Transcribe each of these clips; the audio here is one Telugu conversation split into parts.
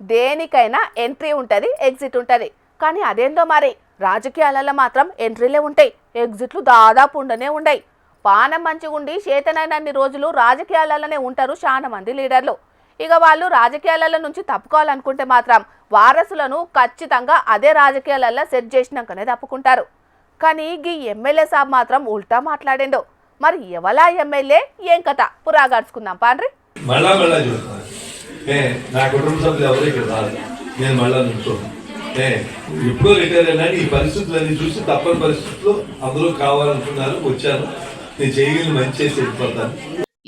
దేనికైనా ఎంట్రీ ఉంటుంది, ఎగ్జిట్ ఉంటుంది. కానీ అదేందో మరి రాజకీయాలలో మాత్రం ఎంట్రీలే ఉంటాయి, ఎగ్జిట్లు దాదాపు ఉండనే ఉండయి. పానం మంచిగుండి చేతనైనన్ని రోజులు రాజకీయాలలోనే ఉంటారు చాలా మంది లీడర్లు. ఇక వాళ్ళు రాజకీయాల నుంచి తప్పుకోవాలనుకుంటే మాత్రం వారసులను ఖచ్చితంగా అదే రాజకీయాలలో సెట్ చేసినాకనే తప్పుకుంటారు. కానీ ఈ ఎమ్మెల్యే సాబ్ మాత్రం ఉల్టా మాట్లాడిండు. మరి ఎవలా ఎమ్మెల్యే, ఏం కథ పురాగాడ్చుకుందాం పాండ్రి. ఇప్పుడు రిటైర్ అయినా ఈ పరిస్థితులన్నీ చూసి తప్పని పరిస్థితుల్లో అందరూ కావాలనుకున్నారు, వచ్చాను. నేను చేయగలిగిన మంచి చేసి వెళ్ళిపోతాను.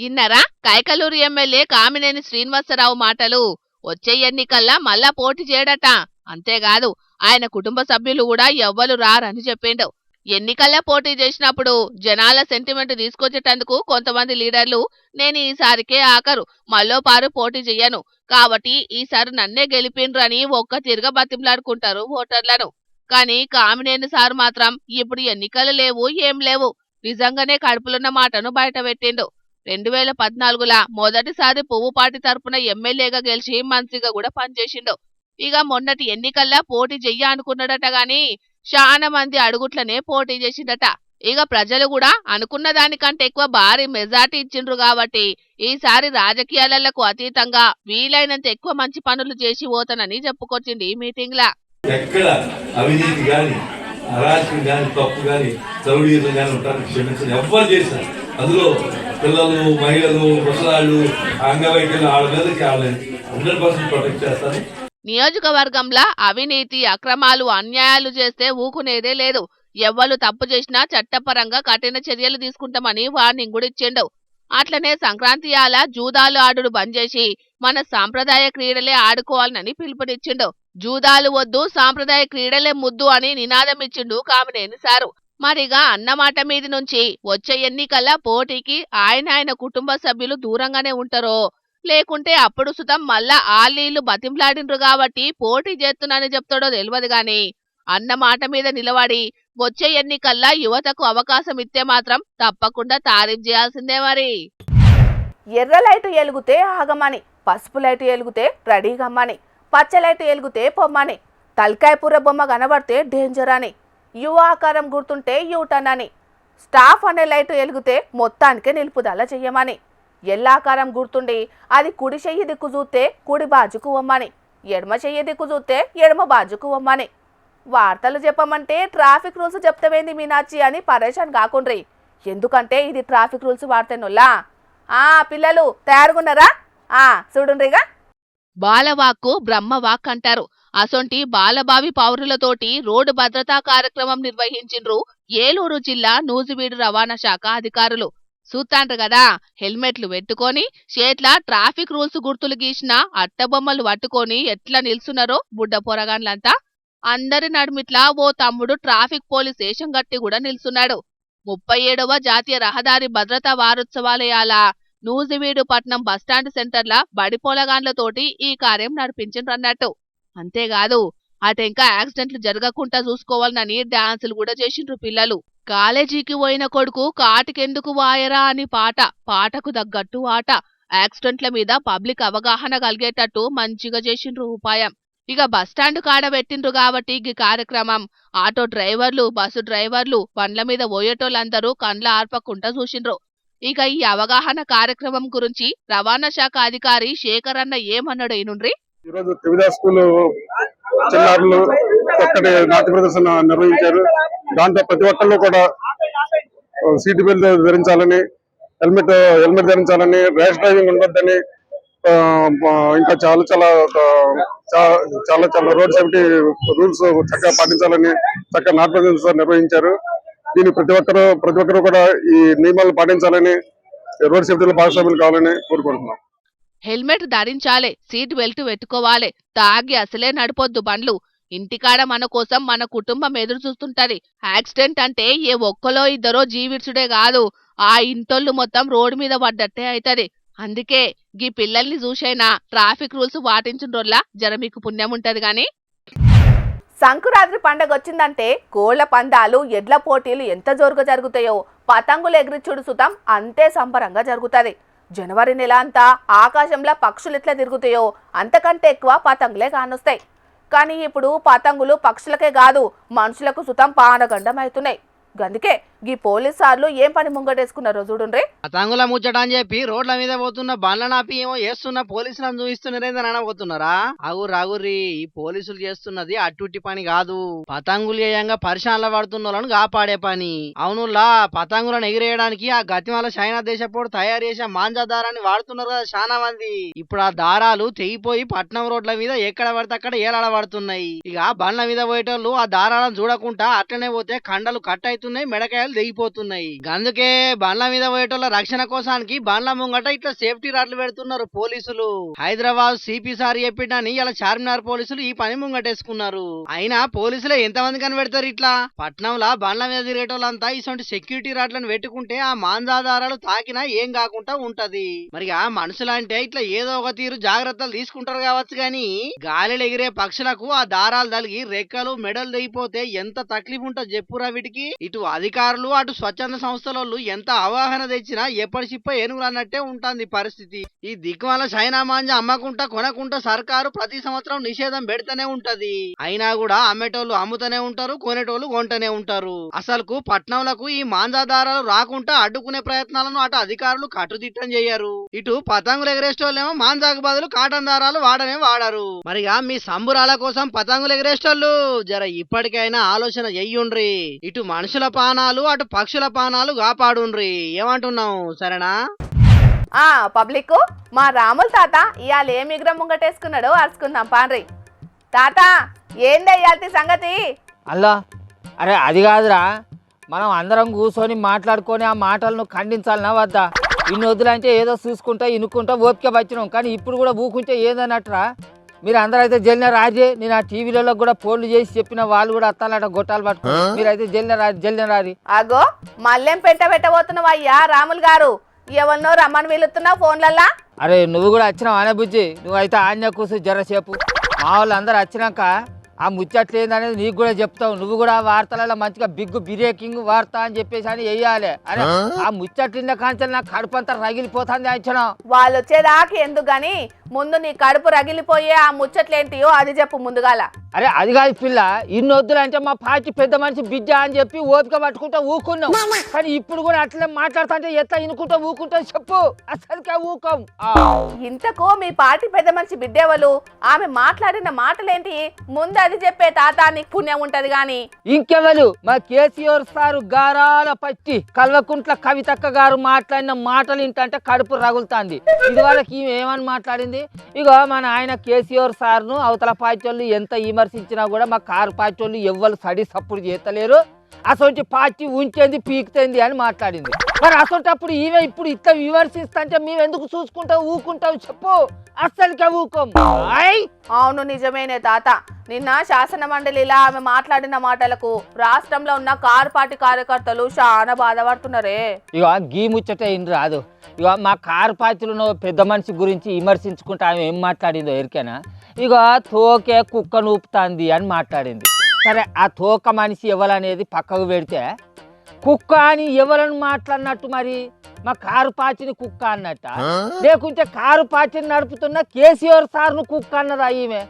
ఇన్నరా కైకలూరు ఎమ్మెల్యే కామినేని శ్రీనివాసరావు మాటలు. వచ్చే ఎన్నికల్లా మళ్ళా పోటీ చేయడట. అంతేకాదు ఆయన కుటుంబ సభ్యులు కూడా ఎవ్వరు రారని చెప్పిండు. ఎన్నికల్లో పోటీ చేసినప్పుడు జనాల సెంటిమెంట్ తీసుకొచ్చేటందుకు కొంతమంది లీడర్లు నేను ఈసారికే ఆఖరు, మళ్ళోపారు పోటీ చెయ్యను కాబట్టి ఈసారి నన్నే గెలిపిండ్రు అని ఒక్క తిరగ బతిమలాడుకుంటారు ఓటర్లను. కానీ కామినేని సార్ మాత్రం ఇప్పుడు ఎన్నికలు లేవు, ఏం లేవు, నిజంగానే కడుపులున్న మాటను బయట పెట్టిండు. 2014లా మొదటిసారి పువ్వుపాటి తరపున ఎమ్మెల్యేగా గెలిచి మంత్రిగా కూడా పనిచేసిండు. ఇక మొన్నటి ఎన్నికల్లా పోటీ చెయ్య అనుకున్నాడట గాని చాలా మంది అడుగుట్లనే పోటీ చేసిండట. ఇక ప్రజలు కూడా అనుకున్న దానికంటే ఎక్కువ భారీ మెజార్టీ ఇచ్చిండ్రు కాబట్టి ఈసారి రాజకీయాలకు అతీతంగా వీలైనంత ఎక్కువ మంచి పనులు చేసి పోతానని చెప్పుకొచ్చింది ఈ మీటింగ్ లా. ఎక్కడ అవినీతి గాని, అరాచకం గాని, తప్పు గాని, చౌడీలు గాని ఉంటారు క్షమించండి. ఎవ్వరు చేశారు అందులో పిల్లలు, మహిళలు, ముసలాళ్ళు, అంగవైకల్యం వాళ్ళ మీదకి 100% ప్రొటెక్ట్ చేస్తారు. నియోజకవర్గంలో అవినీతి, అక్రమాలు, అన్యాయాలు చేస్తే ఊకునేదే లేదు. ఎవ్వరు తప్పు చేసినా చట్టపరంగా కఠిన చర్యలు తీసుకుంటామని వార్నింగ్ కూడా ఇచ్చిండు. అట్లనే సంక్రాంతి ఆల జూదాలు ఆడుడు బంద్ చేసి మన సాంప్రదాయ క్రీడలే ఆడుకోవాలని పిలుపునిచ్చిండు. జూదాలు వద్దు, సాంప్రదాయ క్రీడలే ముద్దు అని నినాదం ఇచ్చిండు కామినేని సారు. మరిగా అన్నమాట మీది నుంచి వచ్చే ఎన్నికల్లా పోటీకి ఆయన కుటుంబ సభ్యులు దూరంగానే ఉంటారో లేకుంటే అప్పుడు సుతం మళ్ళా ఆళ్ళీళ్లు బతింలాడిండ్రు కాబట్టి పోటీ చేస్తున్నానని చెప్తాడో తెలియదు గాని అన్నమాట మీద నిలబడి వచ్చే ఎన్నికల్లా యువతకు అవకాశం ఇస్తే మాత్రం తప్పకుండా తారీఫ్ చేయాల్సిందే. మరి ఎర్ర లైటు ఎలుగుతే ఆగమని, పసుపు లైటు ఎలుగుతే రెడీగమ్మని, పచ్చ లైటు ఎలుగుతే పొమ్మని, తల్కాయపూర బొమ్మ కనబడితే డేంజర్ అని, యువ ఆకారం గుర్తుంటే యూటర్న్ అని, స్టాఫ్ అనే లైటు ఎలుగుతే మొత్తానికే నిలుపుదల చెయ్యమని, ఎల్లాకారం గుర్తుండి అది కుడి చెయ్యి దిక్కు చూస్తే కుడి బాజుకు వమ్మని, ఎడమ చెయ్యి దిక్కు చూస్తే ఎడమ బాజుకు వమ్మని. వార్తలు చెప్పమంటే ట్రాఫిక్ రూల్స్ చెప్తావేంది మీనాచి అని పరేషాన్ కాకుండ్రి. ఎందుకంటే ఇది ట్రాఫిక్ రూల్స్ వాడితేనొల్లా. పిల్లలు తయారుగున్నారా? చూడుండ్రిగా. బాలవాక్కు బ్రహ్మవాక్ అంటారు. అసొంటి బాలబావి పౌరులతోటి రోడ్డు భద్రతా కార్యక్రమం నిర్వహించిండ్రు ఏలూరు జిల్లా నూజివీడు రవాణా శాఖ అధికారులు. చూస్తాండ్రు కదా, హెల్మెట్లు పెట్టుకొని చేట్ల ట్రాఫిక్ రూల్స్ గుర్తులు గీసిన అట్టబొమ్మలు పట్టుకొని ఎట్లా నిల్చున్నారో బుడ్డ పొరగాన్లంతా. అందరి నడుమిట్లా ఓ తమ్ముడు ట్రాఫిక్ పోలీస్ వేషం గట్టి కూడా నిల్చున్నాడు. 37వ జాతీయ రహదారి భద్రతా వారోత్సవాలయాల నూజివీడు పట్నం బస్టాండ్ సెంటర్ల బడిపోలగాన్లతోటి ఈ కార్యం నడిపించిండ్రన్నట్టు. అంతేకాదు అటెంకా యాక్సిడెంట్లు జరగకుండా చూసుకోవాలని డాన్సులు కూడా చేసిండ్రు పిల్లలు. కాలేజీకి పోయిన కొడుకు కాటికెందుకు వాయరా అని పాటకు తగ్గట్టు ఆట. యాక్సిడెంట్ల మీద పబ్లిక్ అవగాహన కలిగేటట్టు మంచిగా చేసిండ్రు ఉపాయం. ఇక బస్టాండ్ కాడ పెట్టిండ్రు కాబట్టి ఈ కార్యక్రమం ఆటో డ్రైవర్లు, బస్సు డ్రైవర్లు, బండ్ల మీద పోయేటోళ్ళందరూ కండ్ల ఆర్పకుండా చూసిండ్రు. ఇక ఈ అవగాహన కార్యక్రమం గురించి రవాణా శాఖ అధికారి శేఖర్ అన్న ఏమన్నాడు ఈనుండ్రి. ఈరోజు త్రివిధ స్కూల్ చిన్నారులు చక్కటి నాట్య ప్రదర్శన నిర్వహించారు. దాంట్లో ప్రతి ఒక్కళ్ళు కూడా సీట్ బెల్ట్ ధరించాలని, హెల్మెట్ ధరించాలని, ర్యాష్ డ్రైవింగ్ ఉండొద్దని, ఇంకా చాలా చాలా చాలా చాలా రోడ్ సేఫ్టీ రూల్స్ చక్కగా పాటించాలని చక్కగా నాట్య ప్రదర్శన నిర్వహించారు. దీన్ని ప్రతి ఒక్కరు కూడా ఈ నియమాలు పాటించాలని, రోడ్ సేఫ్టీలో భాగస్వాములు కావాలని కోరుకుంటున్నాం. హెల్మెట్ ధరించాలే, సీట్ బెల్ట్ పెట్టుకోవాలి, తాగి అసలే నడిపొద్దు బండ్లు. ఇంటికాడ మన కోసం మన కుటుంబం ఎదురు చూస్తుంటది. యాక్సిడెంట్ అంటే ఏ ఒక్కలో ఇద్దరో జీవించుడే కాదు, ఆ ఇంటోళ్ళు మొత్తం రోడ్డు మీద పడ్డట్టే అవుతది. అందుకే గీ పిల్లల్ని చూసైనా ట్రాఫిక్ రూల్స్ పాటించుండ్రోల్లా జర మీకు పుణ్యం ఉంటది గాని. సంకురాత్రి పండగ వచ్చిందంటే కోళ్ల పందాలు, ఎడ్ల పోటీలు ఎంత జోరుగా జరుగుతాయో పతంగులు ఎగిరిచుడు సుతం అంతే సంబరంగా జరుగుతుంది. జనవరి నెల అంతా ఆకాశంలో పక్షులు ఎట్లా తిరుగుతాయో అంతకంటే ఎక్కువ పతంగులే కానొస్తాయి. కానీ ఇప్పుడు పతంగులు పక్షులకే కాదు మనుషులకు సుతం పానగండం అవుతున్నాయి. గందుకే గీ పోలీస్ సార్లు ఏం పని ముంగటేసుకున్నారో చూడుండ్రి. పతంగుల ముచ్చట అని చెప్పి రోడ్ల మీద పోతున్న బండ్ల నాపి ఏమో చేస్తున్న పోలీసులను చూపిస్తున్నారేందని అనబోతున్నారా? ఆగుర్రి, ఈ పోలీసులు చేస్తున్నది అట్టుట్టి పని కాదు, పతంగులు ఏయంగా పరిశానలో పడుతున్న వాళ్ళను కాపాడే పని. అవునులా, పతంగులను ఎగిరేయడానికి ఆ గతిమాల చైనా దేశపోడు తయారు చేసే మాంజా దారాన్ని వాడుతున్నారు కదా చాలా మంది. ఇప్పుడు ఆ దారాలు తెగిపోయి పట్నం రోడ్ల మీద ఎక్కడ పడితే అక్కడ ఏలాడబడుతున్నాయి. ఇక బండ్ల మీద పోయేటోళ్ళు ఆ దారాలను చూడకుండా అట్లనే పోతే కండలు కట్ అవుతున్నాయి, మెడకాయలు తెగిపోతున్నాయి. అందుకే బండ్ల మీద పోయేటోళ్ళ రక్షణ కోసానికి బండ్ల ముంగట ఇట్లా సేఫ్టీ రాడ్లు పెడుతున్నారు పోలీసులు. హైదరాబాద్ సిపి సార్ చెప్పిండని ఇలా చార్మినార్ పోలీసులు ఈ పని ముంగటేసుకున్నారు. అయినా పోలీసులే ఎంతమంది కనిపెడతారు? ఇట్లా పట్నంలో బండ్ల మీద తిరిగేటోళ్ళంతా ఇటువంటి సెక్యూరిటీ రాడ్లను పెట్టుకుంటే ఆ మాంజాదారాలు తాకినా ఏం కాకుండా ఉంటది. మరి ఆ మనుషులంటే ఇట్లా ఏదో ఒక తీరు జాగ్రత్తలు తీసుకుంటారు కావచ్చు గాని గాలిలో ఎగిరే పక్షులకు ఆ దారాలు తలిగి రెక్కలు మెడలు తెగిపోతే ఎంత తక్లీఫ్ ఉంటుందో చెప్పురా వీటికి. ఇటు అధికారులు అటు స్వచ్ఛంద సంస్థలు ఎంత అవగాహన తెచ్చినా ఎప్పటి చిప్ప ఏనుగులు అన్నట్టే ఉంటుంది పరిస్థితి. ఈ దిక్కుమాల చైనా మాంజా అమ్మకుంటా కొనకుంటా సర్కారు ప్రతి సంవత్సరం నిషేధం పెడుతూనే ఉంటది. అయినా కూడా అమ్మేటోళ్ళు అమ్ముతూనే ఉంటారు, కొనేటోళ్ళు కొంటూనే ఉంటారు. అసలుకు పట్నంలకు ఈ మాంజా దారాలు రాకుండా అడ్డుకునే ప్రయత్నాలను అటు అధికారులు కట్టుదిట్టం చేయరు. ఇటు పతంగులు ఎగరేసేటోళ్ళేమో మాంజాకు బదులు కాటన్ దారాలు వాడరు. మరిగా మీ సంబురాల కోసం పతంగులు ఎగరేసేటోళ్ళు జర ఇప్పటికైనా ఆలోచన చెయ్యుండ్రి. ఇటు మనుషుల పానాలు అటు పక్షుల పానాలు కాపాడుండ్రి. ఏమంటున్నావు? సరేనా? పబ్లిక్, మా రాముల తాత ఇవాళ ఏ మిగ్రం ముంగటేసుకున్నాడో అరుచుకుందాం పాండ్రి. తాత ఏందయ్యాల్తి సంగతి? అల్లా, అరే అది కాదురా, మనం అందరం కూర్చొని మాట్లాడుకొని ఆ మాటలను ఖండించాలనా వద్దా? ఇన్ని వద్దులంటే ఏదో చూసుకుంటా ఇనుకుంటా ఓపిక వచ్చినాం, కానీ ఇప్పుడు కూడా ఊకుంటే ఏదన్నట్రా? మీరు అందరూ అయితే జల్లిన రాజే, నేను ఆ టీవీలలో కూడా ఫోన్లు చేసి చెప్పిన వాళ్ళు కూడా అత్తాలట గొట్టాలు పట్టుకో. మీరైతే జల్లిన రారి. అగో మళ్ళేం పెట్టబోతున్నావు అయ్యా రాములు గారు? ఎవరినో రమ్మని వెళుతున్నావు ఫోన్లల్లా? అరే నువ్వు కూడా వచ్చినావు అనే బుజ్జి, నువ్వైతే ఆజ్ఞ కూర్చొని జరసేపు. మా వాళ్ళు అందరూ వచ్చినాక ఆ ముచ్చట్లు ఏందనేది నీకు కూడా చెప్తావు. నువ్వు కూడా వార్తలలో మంచిగా బిగ్ బ్రేకింగ్ వార్త అని చెప్పేసి అని వేయాలి. అరే ఆ ముచ్చట్ల కాంచెలు నాకు కడుపు అంతా రగిలిపోతుంది అంచనా. వాళ్ళు వచ్చేదాకా ఎందుకు గాని ముందు నీ కడుపు రగిలిపోయే ఆ ముచ్చట్లేంటియో అది చెప్పు ముందుగాల. అరే అది కాదు పిల్ల, ఇన్ని వద్దులంటే మా పార్టీ పెద్ద మనిషి బిడ్డ అని చెప్పి ఓపిక పట్టుకుంటా ఊకున్నాం. కానీ ఇప్పుడు కూడా అట్లే మాట్లాడుతుంటే ఎట్లా ఇనుకుంటా ఊకుంటా చెప్పు, అసలుకే ఊకం. ఇంతకు మీ పార్టీ పెద్ద మనిషి బిడ్డేవాళ్ళు ఆమె మాట్లాడిన మాటలేంటి ముందు అది చెప్పే తాత, నీకు పుణ్యం ఉంటది గాని. ఇంకెవరు? మా కేసీఆర్ సారు గారాల పట్టి కల్వకుంట్ల కవితక్క గారు మాట్లాడిన మాటలు ఏంటంటే కడుపు రగులుతుంది. ఇది వాళ్ళకి ఏమని మాట్లాడింది? ఇగో మన ఆయన కేసీఆర్ సార్ను అవతల పార్టీ వాళ్ళు ఎంత విమర్శించినా కూడా మా కారు పార్టీ వాళ్ళు ఎవ్వరు సడి సప్పుడు చేస్తలేరు, అసలు పార్టీ ఉంచేది పీకుతుంది అని మాట్లాడింది. మరి అసలు ఈమె ఇప్పుడు ఇట్లా విమర్శిస్తుంటే మేము ఎందుకు చూసుకుంటావు ఊకుంటావు చెప్పు, అస్సలుకే ఊకం. అవును నిజమేనే తాత, నిన్న శాసన మండలిలా ఆమె మాట్లాడిన మాటలకు రాష్ట్రంలో ఉన్న కారు పార్టీ కార్యకర్తలు చాలా బాధపడుతున్నారే. ఇక గీ ముచ్చట ఏం రాదు. ఇక మా కారు పార్టీలో పెద్ద మనిషి గురించి విమర్శించుకుంటే ఆమె ఏం మాట్లాడిందో ఎరికేనా? ఇక తోకే కుక్క నూపుతుంది అని మాట్లాడింది. సరే ఆ తోక మనిషి ఎవరనేది పక్కకు పెడితే కుక్క అని ఎవరని మాట్లాడినట్టు? మరి మా కారు పార్టీని కుక్క అన్నట్ట, లేకుంటే కారు పార్టీని నడుపుతున్న కేసీఆర్ సార్ను కుక్క అన్నదా ఈమె?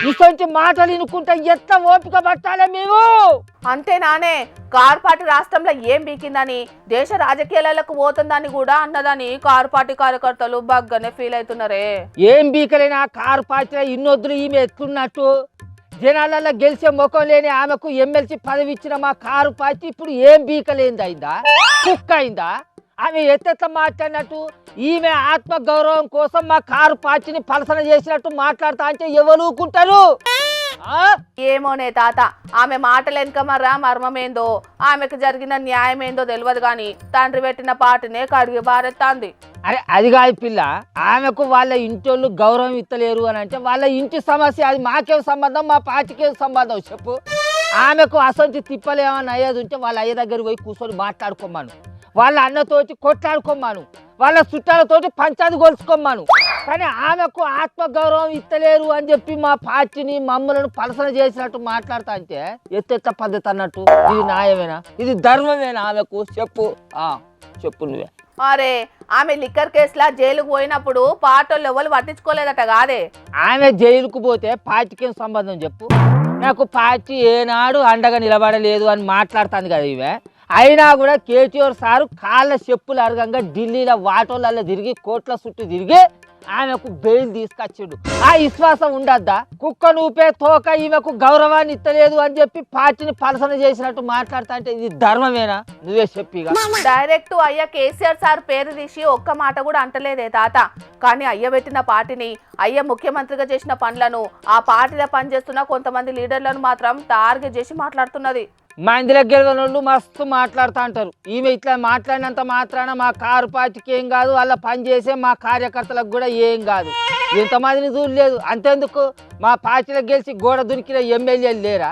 ఇటువంటి మాటలు వినుకుంటే ఎట్లా ఓపిక పట్టాలే మేము? అంతే నానే, కారు పార్టీ రాష్ట్రంలో ఏం బీకిందని దేశ రాజకీయాలకు పోతుందని కూడా అన్నదని కారు పార్టీ కార్యకర్తలు బాగానే ఫీల్ అవుతున్నారే. ఏం బీకలేని ఆ కారు పార్టీలో ఇన్నొద్దులు ఈమె ఎత్తున్నట్టు? జనాలలో గెలిచే ముఖం లేని ఆమెకు ఎమ్మెల్సీ పదవి ఇచ్చిన మా కారు పార్టీ ఇప్పుడు ఏం బీకలేంది అయిందా? కుక్క అయిందా? ఆమె ఎత్తెత్త మాట్లాడినట్టు ఈమె ఆత్మ గౌరవం కోసం మా కారు పార్టీని పలసన చేసినట్టు మాట్లాడతా అంటే ఎవరు ఊరుకుంటారు? ఏమోనే తాత, ఆమె మాటలు వెనుక మర్మమేందో ఆమెకు జరిగిన న్యాయం ఏందో తెలియదు గాని తండ్రి పెట్టిన పాటనే కడిగి బారెత్తాంది. అరే అది కాదు పిల్ల, ఆమెకు వాళ్ళ ఇంటోళ్ళు గౌరవం ఇస్తలేరు అని అంటే వాళ్ళ ఇంటి సమస్య, అది మాకేం సంబంధం మా పార్టీకేం సంబంధం చెప్పు? ఆమెకు అసలు తిప్పలేమని అయ్యేది ఉంటే వాళ్ళ అయ్య దగ్గర పోయి కూర్చొని మాట్లాడుకోమాను, వాళ్ళ అన్నతోటి కొట్లాడుకోమాను, వాళ్ళ చుట్టాలతోటి పంచాది కొలుసుకోమాను. కానీ ఆమెకు ఆత్మగౌరవం ఇస్తలేరు అని చెప్పి మా పార్టీని మమ్మల్ని పలసన చేసినట్టు మాట్లాడతా అంటే ఎత్తెత్త పద్ధతి అన్నట్టు ఇది న్యాయమేనా? ఇది ధర్మమేనా ఆమెకు చెప్పు? చెప్పు నువ్వే. అరే ఆమె లిక్కర్ కేసులా జైలుకు పోయినప్పుడు పాటోళ్ళు ఎవరు పట్టించుకోలేదట కాదే. ఆమె జైలుకు పోతే పార్టీకి ఏం సంబంధం చెప్పు? నాకు పార్టీ ఏనాడు అండగా నిలబడలేదు అని మాట్లాడుతుంది కదా ఇవే. అయినా కూడా కేటీఆర్ సారు కాళ్ళ చెప్పులు అరగంగా ఢిల్లీలో వాటోళ్ళల్లో తిరిగి కోట్ల చుట్టూ తిరిగి ఆమెకు బెయిల్ తీసుకొచ్చాడు. ఆ విశ్వాసం ఉండద్దా? కుక్క నూపే తోక ఈమెకు గౌరవాన్ని ఇస్తలేదు అని చెప్పి పార్టీని పలసన చేసినట్టు మాట్లాడుతా అంటే ఇది ధర్మమేనా? నువ్వే చెప్పిగా. డైరెక్ట్ అయ్య కేసీఆర్ సార్ పేరు తీసి ఒక్క మాట కూడా అంటలేదే తాత. కానీ అయ్య పెట్టిన పార్టీని, అయ్య ముఖ్యమంత్రిగా చేసిన పనులను, ఆ పార్టీలో పనిచేస్తున్న కొంతమంది లీడర్లను మాత్రం టార్గెట్ చేసి మాట్లాడుతున్నది. మందిలో గెలవని వాళ్ళు మస్తు మాట్లాడుతూ అంటారు. ఈమె ఇట్లా మాట్లాడినంత మాత్రాన మా కారు పార్టీకి ఏం కాదు, వాళ్ళ పని చేసే మా కార్యకర్తలకు కూడా ఏం కాదు. ఎంతమందిని చూడలేదు. అంతేందుకు మా పార్టీలో గెలిచి గోడ దునికిన ఎమ్మెల్యేలు లేరా?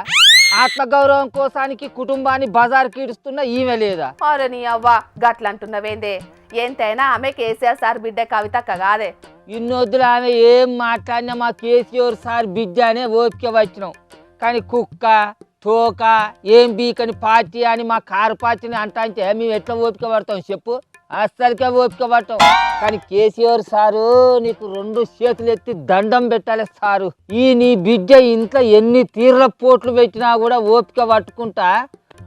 ఆత్మగౌరవం కోసానికి కుటుంబాన్ని బజార్కి ఇడుస్తున్న ఈమె లేదా? అరే నీ అవ్వ గట్లంటున్నవేందే? ఎంతైనా ఆమె కేసీఆర్ సార్ బిడ్డ కవితక్క కాదే. ఇన్నొద్దులు ఆమె ఏం మాట్లాడినా మా కేసీఆర్ సార్ బిడ్డ అనే ఓపిక వచ్చినాం. కానీ కుక్క తోక ఏం బీకని పార్టీ అని మా కారు పార్టీని అంటే మేము ఎట్లా ఓపిక పడతాం చెప్పు? అస్సలకే ఓపిక పడతాం. కానీ కేసీఆర్ సారు నీకు 2 చేతులు ఎత్తి దండం పెట్టాలి సారు. ఈ నీ బిడ్డ ఇంట్లో ఎన్ని తీర్ల పోట్లు పెట్టినా కూడా ఓపిక పట్టుకుంటా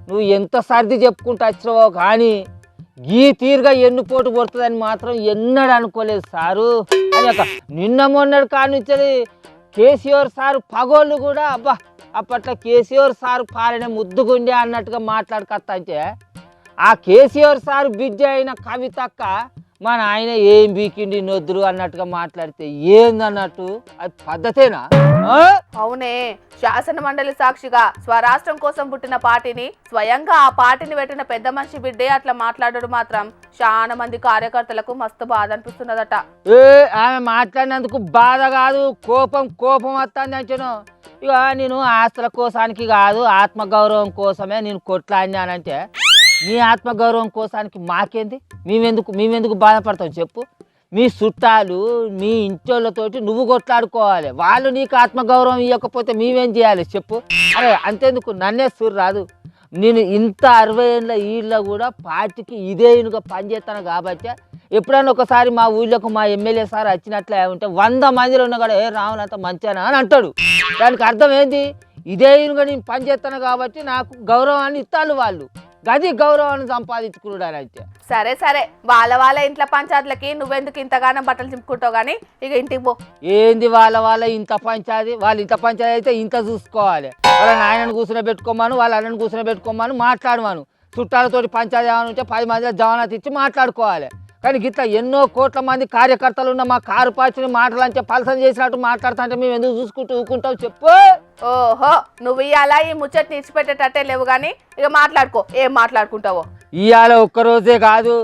నువ్వు ఎంత సర్ది చెప్పుకుంటా వచ్చినావో. కానీ ఈ తీరుగా ఎన్ని పోటు పడుతుందని మాత్రం ఎన్నడూ అనుకోలేదు సారు అని. నిన్న మొన్నటి కానించి కేసీఆర్ సారు పగోళ్ళు కూడా అబ్బా అప్పట్లో కేసీఆర్ సారు పాలనే ముద్దుగుండే అన్నట్టుగా మాట్లాడుకొస్తా అంటే ఆ కేసీఆర్ సారు బిడ్డ అయిన కవితక్క మన ఆయన ఏం బీకిండి నొద్దురు అన్నట్టుగా మాట్లాడితే ఏందన్నట్టు? అది పద్ధతేనా? అవునే, శాసన మండలి సాక్షిగా స్వరాష్ట్రం కోసం పుట్టిన పార్టీని, స్వయంగా ఆ పార్టీని పెట్టిన పెద్ద మనిషి బిడ్డే అట్లా మాట్లాడడం మాత్రం చాలా మంది కార్యకర్తలకు మస్తు బాధ అనిపిస్తున్నదట. ఆమె మాట్లాడినందుకు బాధ కాదు, కోపం వస్తుంది అంచను. ఇక నేను ఆస్తుల కోసానికి కాదు, ఆత్మగౌరవం కోసమే నేను కొట్లాడినానంటే నీ ఆత్మగౌరవం కోసానికి మాకేంది? మేమెందుకు బాధపడతాం చెప్పు? మీ చుట్టాలు మీ ఇంటోళ్ళతోటి నువ్వు కొట్లాడుకోవాలి. వాళ్ళు నీకు ఆత్మగౌరవం ఇవ్వకపోతే మేమేం చేయాలి చెప్పు? అరే అంతేందుకు నన్నే సూరు రాదు. నేను ఇంత 60 ఏళ్ళ ఈళ్ళ కూడా పార్టీకి ఇదే ఇనుగా పనిచేస్తాను కాబట్టి ఎప్పుడైనా ఒకసారి మా ఊళ్ళోకి మా ఎమ్మెల్యే సార్ వచ్చినట్లే ఉంటే 100 మందిలో ఉన్నా కూడా ఏ రావునంత మంచినా అని అంటాడు. దానికి అర్థం ఏంది? ఇదే ఇనుగా నేను పనిచేస్తాను కాబట్టి నాకు గౌరవాన్ని ఇస్తాను వాళ్ళు. గది గౌరవాన్ని సంపాదించుకున్నాడు అయితే. సరే వాళ్ళ ఇంట్లో పంచాయతీలకి నువ్వెందుకు ఇంతగానో బట్టలు చింపుకుంటావు కానీ ఇక ఇంటికి పో. ఏంది వాళ్ళ ఇంత పంచాయతీ? వాళ్ళు ఇంత పంచాయతీ అయితే ఇంత చూసుకోవాలి. వాళ్ళ నాయనని కూర్చుని పెట్టుకోమను, వాళ్ళ అన్నని కూర్చుని పెట్టుకోమను, మాట్లాడమను. చుట్టాలతోటి పంచాయతీ ఏమైనా ఉంటే 10 మందిలో జవానాతి ఇచ్చి మాట్లాడుకోవాలి. కానీ గిట్లా ఎన్నో కోట్ల మంది కార్యకర్తలు ఉన్న మా కారు పార్టీని మాటలంటే పలసం చేసినట్టు మాట్లాడుతుంటే మేము ఎందుకు చూసుకుంటూ ఊకుంటావు చెప్పు? ఓహో, నువ్వు ఇవాళ ఈ ముచ్చట నిడిచిపెట్టేటట్టే లేవు కానీ ఇక మాట్లాడుకో, ఏం మాట్లాడుకుంటావో. ఇవాళ ఒక్కరోజే కాదు,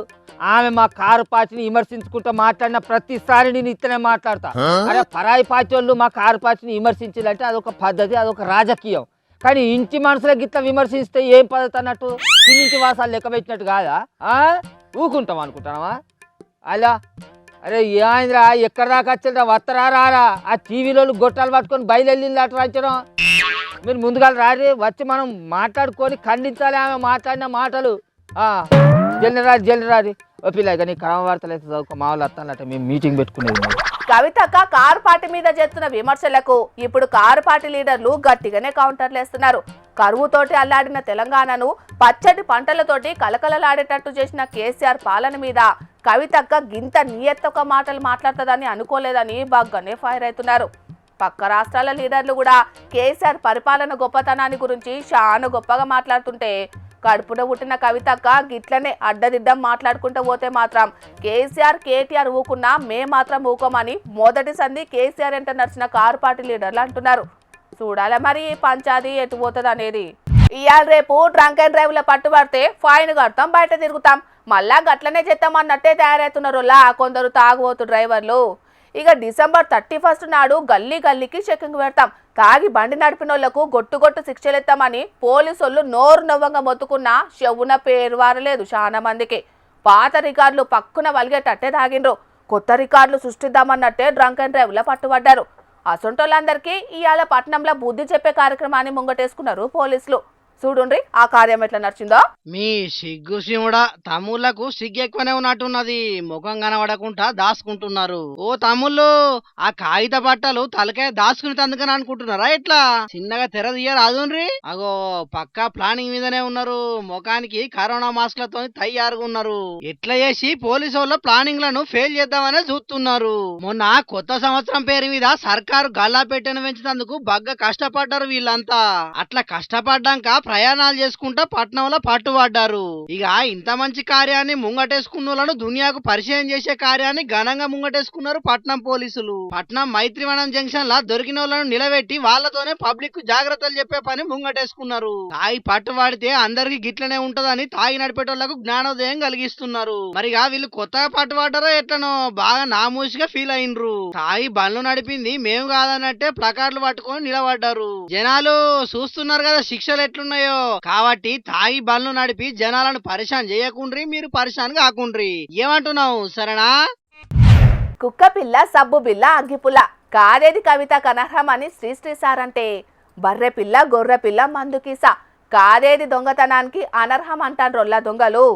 ఆమె మా కారు పార్టీని విమర్శించుకుంటూ మాట్లాడిన ప్రతిసారి నేను ఇత్తనే మాట్లాడతా. అరే పరాయి పార్టీ వాళ్ళు మా కారు పార్టీని విమర్శించాలంటే అదొక పద్ధతి, అదొక రాజకీయం. కానీ ఇంటి మనుషులకు గిట్లా విమర్శిస్తే ఏం పద్ధతి అన్నట్టు? ఇంటి వాసాలు లెక్క పెట్టినట్టు కాదా? ఊకుంటాం అనుకుంటావా? అలా అరే ఏమైందిరా, ఎక్కడ దాకా వచ్చారా? వత్తరా రారా? ఆ టీవీలో గొట్టాలు పట్టుకొని బయలుదేరి అటు వచ్చడం. మీరు ముందుగా రారి, వచ్చి మనం మాట్లాడుకొని ఖండించాలి ఆమె మాట్లాడిన మాటలు. జల్లిరారి ఓ పిల్ల ఇక నీ క్రమ వార్తలు అయితే చదువుకో. మా వాళ్ళు వస్తానట, మేము మీటింగ్ పెట్టుకునేది. కవితక్క కారు పార్టీ మీద చేస్తున్న విమర్శలకు ఇప్పుడు కారు పార్టీ లీడర్లు గట్టిగానే కౌంటర్లు వేస్తున్నారు. కరువుతోటి అల్లాడిన తెలంగాణను పచ్చటి పంటలతోటి కలకలలాడేటట్టు చేసిన కేసీఆర్ పాలన మీద కవితక్క గింత నియత్తొక మాటలు మాట్లాడుతుందని అనుకోలేదని బాగానే ఫైర్ అవుతున్నారు. పక్క రాష్ట్రాల లీడర్లు కూడా కేసీఆర్ పరిపాలన గొప్పతనాన్ని గురించి చాలా గొప్పగా మాట్లాడుతుంటే కడుపున పుట్టిన కవితక్క గిట్లనే అడ్డదిడ్డం మాట్లాడుకుంటూ పోతే మాత్రం కేటీఆర్ ఊకున్నా మేము మాత్రం ఊకోమని మొదటి సంధి కేసీఆర్ ఎంట నడిచిన కారు పార్టీ లీడర్లు అంటున్నారు. చూడాలి మరి పంచాది ఎటు పోతుంది అనేది. ఇవాళ రేపు డ్రంక్ అండ్ డ్రైవ్ల పట్టుబడితే ఫైన్ కడతాం, బయట తిరుగుతాం, మళ్ళా గట్లనే చేస్తామన్నట్టే తయారవుతున్నారు కొందరు తాగుబోతు డ్రైవర్లు. ఇక December 31 నాడు గల్లీకి చెకింగ్ పెడతాం, తాగి బండి నడిపినోళ్లకు గొట్టు శిక్షలెత్తామని పోలీసులు నోరు నవ్వంగా మొత్తుకున్నా చెవున పేరు వారలేదు చాలా మందికి. పాత రికార్డులు పక్కున వలిగేటట్టే తాగిండ్రు, కొత్త రికార్డులు సృష్టిద్దామన్నట్టే డ్రంక్ అండ్ డ్రైవ్లో పట్టుబడ్డారు. అసొంటోళ్ళందరికీ ఇవాళ పట్నంలో బుద్ధి చెప్పే కార్యక్రమాన్ని ముంగటేసుకున్నారు పోలీసులు. చూడుండ్రి ఆ కార్యం ఎట్లా నడిచిందో. మీ సిగ్గు శివుడా, తమ్ముళ్లకు సిగ్గు ఎక్కువనే ఉన్నట్టున్నది. ముఖం కనబడకుండా దాచుకుంటున్నారు. ఓ తమ్ముళ్ళు, ఆ కాగిత బట్టలు తలకాయ దాచుకుని తందుకని అనుకుంటున్నారా? ఎట్లా చిన్నగా తెర తీయరాదుండ్రి. అగో పక్కా ప్లానింగ్ మీదనే ఉన్నారు. ముఖానికి కరోనా మాస్క్లతో తయారుగా ఉన్నారు. ఎట్లా చేసి పోలీసు వాళ్ళ ప్లానింగ్ లను ఫెయిల్ చేద్దామనే చూస్తున్నారు. మొన్న కొత్త సంవత్సరం పేరు మీద సర్కారు గల్లాపెట్టెను పెంచినందుకు బగ్గ కష్టపడ్డారు వీళ్ళంతా. అట్లా కష్టపడ్డాక ప్రయాణాలు చేసుకుంటా పట్నంలో పట్టుబడ్డారు. ఇక ఇంత మంచి కార్యాన్ని ముంగటేసుకున్న వాళ్ళను దునియాకు పరిచయం చేసే కార్యాన్ని ఘనంగా ముంగటేసుకున్నారు పట్నం పోలీసులు. పట్నం మైత్రివనం జంక్షన్ లా దొరికిన వాళ్ళను నిలబెట్టి వాళ్ళతోనే పబ్లిక్ జాగ్రత్తలు చెప్పే పని ముంగటేసుకున్నారు. తాగి పట్టుబడితే అందరికి గిట్లనే ఉంటదని తాగి నడిపేటోళ్లకు జ్ఞానోదయం కలిగిస్తున్నారు. మరిగా వీళ్ళు కొత్తగా పట్టుబడ్డారో ఎట్లనో బాగా నామూసిగా ఫీల్ అయినరు. తాగి బండ్లు నడిపింది మేము కాదన్నట్టే ప్లకార్డులు పట్టుకొని నిలబడ్డారు. జనాలు చూస్తున్నారు కదా శిక్షలు ఎట్లున్నాయో. కాబట్టి తాగి బండ్లు నడిపి జనాలను పరిశాన్ చేయకుండ్రి, మీరు పరిశాన్ కాకుండ్రి. ఏమంటున్నావు సరేనా? కుక్క పిల్ల సబ్బు బిల్ల అగ్గిపుల్ల కాదేది కవిత కనర్హమని శ్రీశ్రీ సార్ అంటే, బర్రె పిల్ల గొర్రె పిల్ల మందుకీసా కాదేది దొంగతనానికి అనర్హం అంటాన్రొల్ల దొంగలు.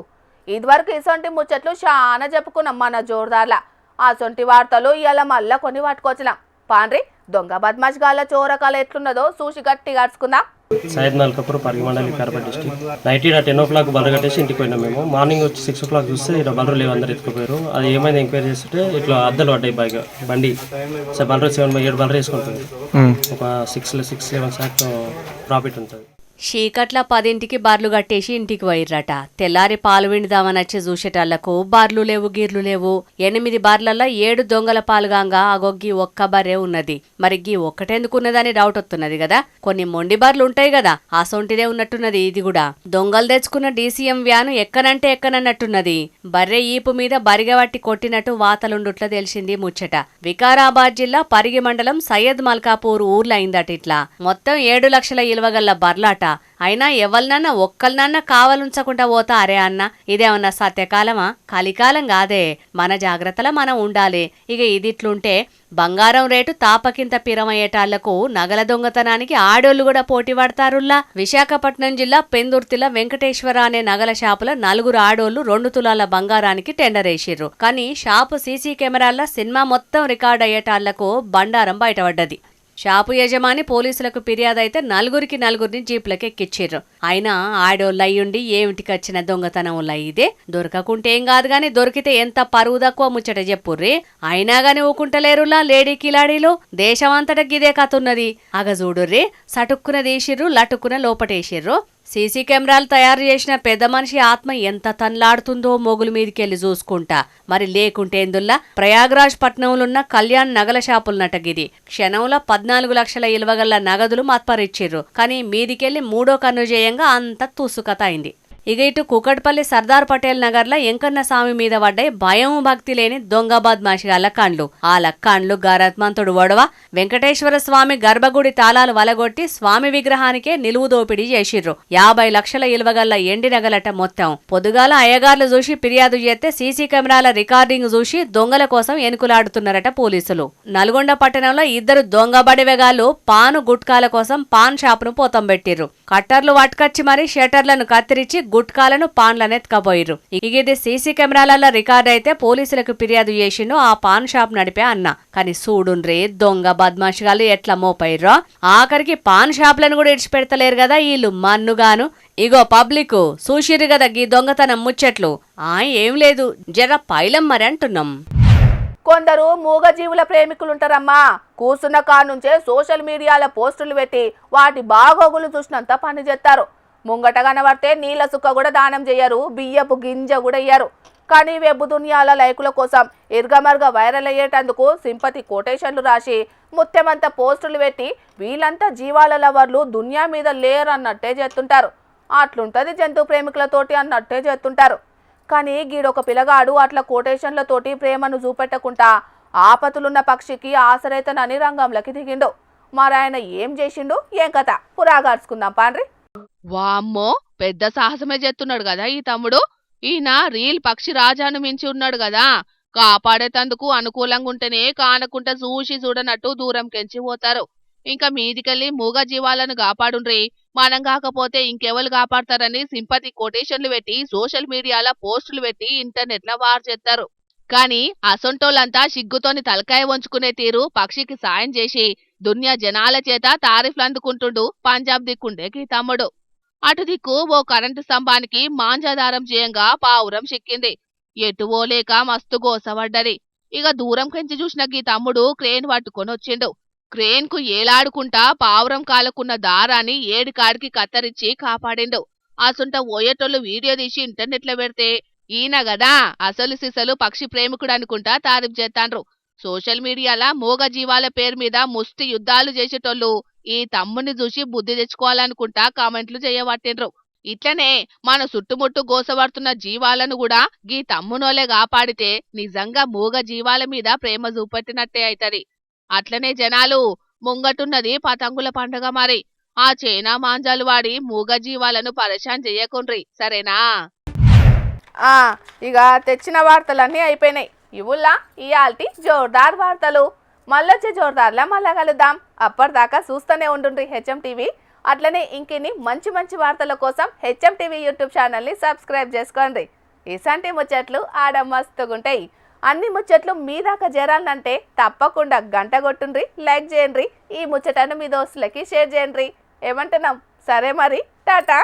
ఇదివరకు ఇసొంటి ముచ్చట్లు చాలా చెప్పుకున్నాం మన జోర్దార్ల. ఆ సొంటి వార్తలు ఇలా మళ్ళా కొన్ని పట్టుకొచ్చినాం. పాండ్రి దొంగ బద్మాష్ గాళ్ళ చోరకాల ఎట్లున్నదో చూసి గట్టిగా అడుచుకుందాం. సయ్యద్ మల్కాపూర్ పరిగి మండలి వికారాబాద్ డిస్ట్రిక్ట్. నైట్ 10 o'clock బర్ర కట్టేసి ఇంటికి పోయినాం మేము. మార్నింగ్ వచ్చి 6 o'clock చూస్తే ఇలా బర్రెలు లేవు, అందరు ఎత్తుకుపోయారు. అది ఏమైంది ఎంక్వైరీ చేస్తుంటే ఇట్లా అద్దలు పడ్డాయి బాగా బండి. సో బర్రెలు 7 బర్రెలు వేసుకుంటుంది. ఒక 6-7 శాతం ప్రాఫిట్ ఉంటుంది. చీకట్ల 10ంటికి బార్లు కట్టేసి ఇంటికి పోయిర్రట. తెల్లారి పాలు విండుదామనొచ్చి చూసేటాళ్లకు బార్లు లేవు, గీర్లు లేవు. 8 బార్లల్లో 7 దొంగల పాలుగాంగా అగొగ్గి ఒక్క బర్రే ఉన్నది. మరి గీ ఒక్కటెందుకున్నదని డౌట్ వస్తున్నది కదా. కొన్ని మొండి బార్లు ఉంటాయి కదా, ఆ సొంటిదే ఉన్నట్టున్నది ఇది కూడా. దొంగలు తెచ్చుకున్న DCM వ్యాను ఎక్కనంటే ఎక్కనన్నట్టున్నది. బర్రె ఈపు మీద బరిగబట్టి కొట్టినట్టు వాతలుండుట్లా తెలిసింది ముచ్చట. వికారాబాద్ జిల్లా పరిగి మండలం సయ్యద్ మల్కాపూర్ ఊర్లో అయిందట ఇట్లా. మొత్తం 7 లక్షల ఇలువగల్ల బర్లాట. అయినా ఎవరినన్నా ఒక్కరినన్నా కావాలుంచకుండా పోతా అరే అన్న, ఇదేమన్నా సత్యకాలమా? కలికాలం కాదే. మన జాగ్రత్తలో మనం ఉండాలి. ఇక ఇదిట్లుంటే బంగారం రేటు తాపకింత పిరమయ్యేటాళ్లకు నగల దొంగతనానికి ఆడోళ్లు కూడా పోటీ పడతారుల్లా. విశాఖపట్నం జిల్లా పెందుర్తిల వెంకటేశ్వర అనే నగల షాపుల 4 ఆడోళ్లు 2 తులాల బంగారానికి టెండర్ వేసిర్రు. కానీ షాపు సీసీ కెమెరాల్లో సినిమా మొత్తం రికార్డ్ అయ్యేటాళ్లకు బండారం బయటపడ్డది. షాపు యజమాని పోలీసులకు ఫిర్యాదైతే 4 జీపులకు ఎక్కిచ్చిర్రు. అయినా ఆడోళ్ళయ్యుండి ఏమిటికొచ్చిన దొంగతనం ఇదే. దొరకకుంటే ఏం కాదు గాని దొరికితే ఎంత పరువు తక్కువ ముచ్చట చెప్పుర్రి. అయినా గాని ఊకుంటలేరులా లేడీ కిలాడీలు. దేశమంతటా గిదే కతున్నది. అగ చూడుర్రి, సటుక్కున తీసిర్రు, లటుక్కున లోపటేసిర్రు. సీసీ కెమెరాలు తయారు చేసిన పెద్ద మనిషి ఆత్మ ఎంత తన్లాడుతుందో మొగుల మీదికెళ్లి చూసుకుంటా. మరి లేకుంటే ఎందుల్లా ప్రయాగ్రాజ్ పట్నంలున్న కళ్యాణ్ నగల షాపులున్నటగిది. క్షణంలో 14 లక్షల ఇలువగల్ల నగదులు మత్పరిచ్చిర్రు. కానీ మీదికెళ్లి 3వ కన్ను చేయంగా అంత తుసుకత అయింది. ఇక ఇటు కుకట్పల్లి సర్దార్ పటేల్ నగర్లో ఎంకన్న స్వామి మీద పడ్డాయి భయం భక్తి లేని దొంగ బద్మాషిగాళ్ల కండ్లు. ఆల కండ్లు గరత్మంతుడు వడవ వెంకటేశ్వర స్వామి గర్భగుడి తాళాలు వలగొట్టి స్వామి విగ్రహానికే నిలువు దోపిడీ చేసిర్రు. 50 లక్షల ఇలువగల్ల ఎండి నగలట మొత్తం. పొద్దుగాల అయ్యగార్లు చూసి ఫిర్యాదు చేస్తే సీసీ కెమెరాల రికార్డింగ్ చూసి దొంగల కోసం ఎనుకులాడుతున్నారట పోలీసులు. నల్గొండ పట్టణంలో 2 దొంగ బడివెగాళ్లు పాను గుట్కాల కోసం పాన్ షాపును పోతం పెట్టిర్రు. కట్టర్లు పట్టుకొచ్చి మరి షటర్లను కత్తిరించి గుట్కాలను పాన్లనెత్తుకపోయిర్రు. ఇది సీసీ కెమెరాలలో రికార్డ్ అయితే పోలీసులకు ఫిర్యాదు చేసిండు ఆ పాన్ షాప్ నడిపే అన్న. కానీ చూడుండ్రే దొంగ బద్మాషిగాలు ఎట్లా మోపైర్రో. ఆఖరికి పాన్ షాప్లను కూడా ఇడిచిపెడతలేరు కదా వీళ్ళు మన్నుగాను. ఇగో పబ్లిక్ చూసిర్రు కదా గీ దొంగతనం ముచ్చట్లు. ఏం లేదు, జర పైలం మరి అంటున్నాం. కొందరు మూగజీవుల ప్రేమికులుంటారమ్మా. కూర్చున్న కానుంచే సోషల్ మీడియాలో పోస్టులు పెట్టి వాటి బాగోగులు చూసినంత పని చేస్తారు. ముంగట కనబడితే నీళ్ళ సుక్క కూడా దానం చేయరు, బియ్యపు గింజ కూడా ఇయ్యరు. కానీ వెబ్ దునియాల లైకుల కోసం ఇర్గమర్గా వైరల్ అయ్యేటందుకు సింపతి కొటేషన్లు రాసి ముత్యమంతా పోస్టులు పెట్టి వీళ్ళంతా జీవాల లవర్లు దునియా మీద లేరు అన్నట్టే చేస్తుంటారు. అట్లుంటది జంతు ప్రేమికులతోటి అన్నట్టే చేస్తుంటారు. కానీ గీడొక పిల్లగాడు అట్లా కోటేషన్లతోటి ప్రేమను చూపెట్టకుండా ఆపతులున్న పక్షికి ఆసరైతనని రంగంలోకి దిగిండు. మరాయన ఏం చేసిండు, ఏం కథ పురాగార్చుకుందాం పాండ్రి. వామ్మో, పెద్ద సాహసమే చేస్తున్నాడు కదా ఈ తమ్ముడు. ఈయన రీల్ పక్షి రాజాను మించి ఉన్నాడు కదా. కాపాడేతందుకు అనుకూలంగా ఉంటేనే కానకుంటే చూసి చూడనట్టు దూరం కెంచి పోతారు. ఇంకా మీదికెళ్ళి మూగ జీవాలను కాపాడుండ్రి, మనం కాకపోతే ఇంకెవరు కాపాడతారని సింపతి కొటేషన్లు పెట్టి సోషల్ మీడియాలో పోస్టులు పెట్టి ఇంటర్నెట్ లో వార్ చేస్తారు. కానీ అసొంటోళ్ళంతా సిగ్గుతోని తలకాయ వంచుకునే తీరు పక్షికి సాయం చేసి దునియా జనాల చేత తారీఫ్లు అందుకుంటుండు పంజాబ్ దిక్కుండే గీ తమ్ముడు. అటు దిక్కు ఓ కరెంటు స్తంభానికి మాంజాదారం చేయంగా పావురం చిక్కింది. ఎటువో లేక మస్తు గోసపడ్డది. ఇక దూరం కెంచి చూసిన గీ తమ్ముడు క్రేన్ పట్టుకొని వచ్చిండు. క్రేన్ కు ఏలాడుకుంటా పావురం కాలకున్న దారాన్ని ఏడికాడికి కత్తరించి కాపాడిండు. అసొంట ఓయేటోళ్ళు వీడియో తీసి ఇంటర్నెట్ లో పెడితే ఈయన గదా అసలు సిసలు పక్షి ప్రేమికుడు అనుకుంటా తారీఫ్ చేస్తాండ్రు. సోషల్ మీడియాలో మూగ జీవాల పేరు మీద ముష్టి యుద్ధాలు చేసేటోళ్ళు ఈ తమ్ముని చూసి బుద్ధి తెచ్చుకోవాలనుకుంటా కామెంట్లు చేయబట్టిండ్రు. ఇట్లనే మన చుట్టుముట్టు గోసపడుతున్న జీవాలను కూడా గీ తమ్మునోలే కాపాడితే నిజంగా మూగ జీవాల మీద ప్రేమ చూపెట్టినట్టే అయితది. అట్లనే జనాలు ముంగటున్నది పతంగుల పండుగ, మరి ఆ చైనా మాంజాలు వాడి మూగ జీవాలను పరేషాన్ చెయ్యకుండ్రి, సరేనా? ఇక తెచ్చిన వార్తలన్నీ అయిపోయినాయి. ఇవుల్లా ఇయాల్టి జోర్దార్ వార్తలు. మళ్ళొచ్చే జోర్దార్లా మళ్ళా కలుద్దాం. అప్పటిదాకా చూస్తూనే ఉండుండ్రి హెచ్ఎం టీవీ. అట్లనే ఇంకిన్ని మంచి మంచి వార్తల కోసం హెచ్ఎం టీవీ యూట్యూబ్ ఛానల్ని సబ్స్క్రైబ్ చేసుకోండి. ఇసంటి ముచ్చట్లు ఆడ మస్తుగుంటాయి. అన్ని ముచ్చట్లు మీ దాకా చేరాలంటే తప్పకుండా గంట కొట్టుండ్రి, లైక్ చేయండి, ఈ ముచ్చటను మీ దోస్తులకి షేర్ చేయండి. ఏమంటున్నాం? సరే మరి, టాటా.